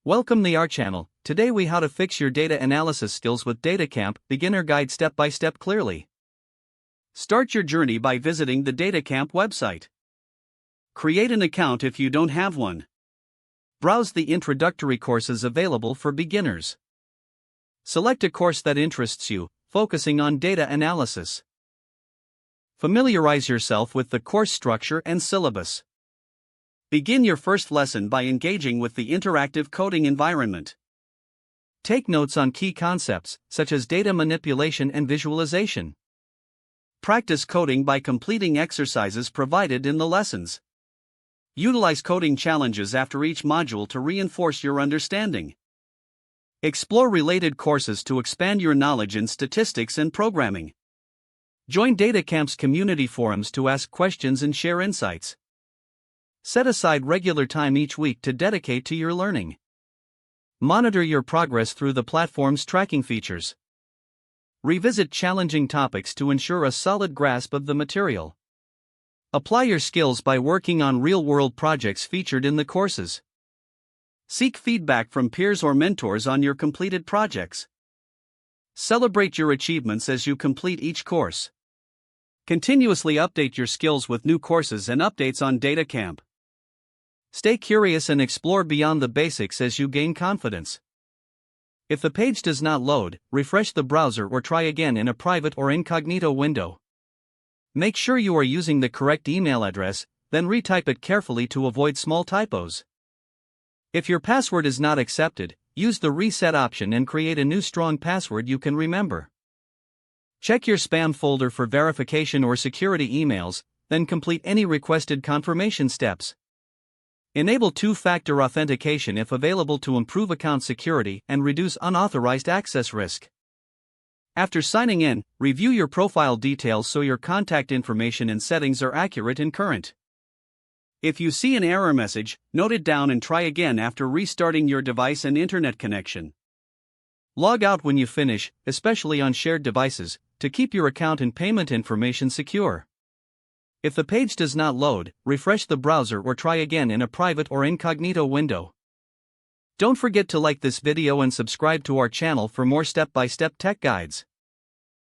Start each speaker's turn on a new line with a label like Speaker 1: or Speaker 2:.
Speaker 1: Welcome to our channel. Today we how to fix your data analysis skills with DataCamp, beginner guide step by step clearly. Start your journey by visiting the DataCamp website. Create an account if you don't have one. Browse the introductory courses available for beginners. Select a course that interests you, focusing on data analysis. Familiarize yourself with the course structure and syllabus. Begin your first lesson by engaging with the interactive coding environment. Take notes on key concepts, such as data manipulation and visualization. Practice coding by completing exercises provided in the lessons. Utilize coding challenges after each module to reinforce your understanding. Explore related courses to expand your knowledge in statistics and programming. Join DataCamp's community forums to ask questions and share insights. Set aside regular time each week to dedicate to your learning. Monitor your progress through the platform's tracking features. Revisit challenging topics to ensure a solid grasp of the material. Apply your skills by working on real-world projects featured in the courses. Seek feedback from peers or mentors on your completed projects. Celebrate your achievements as you complete each course. Continuously update your skills with new courses and updates on DataCamp. Stay curious and explore beyond the basics as you gain confidence. If the page does not load, refresh the browser or try again in a private or incognito window. Make sure you are using the correct email address, then retype it carefully to avoid small typos. If your password is not accepted, use the reset option and create a new strong password you can remember. Check your spam folder for verification or security emails, then complete any requested confirmation steps. Enable two-factor authentication if available to improve account security and reduce unauthorized access risk. After signing in, review your profile details so your contact information and settings are accurate and current. If you see an error message, note it down and try again after restarting your device and internet connection. Log out when you finish, especially on shared devices, to keep your account and payment information secure. If the page does not load, refresh the browser or try again in a private or incognito window. Don't forget to like this video and subscribe to our channel for more step-by-step tech guides.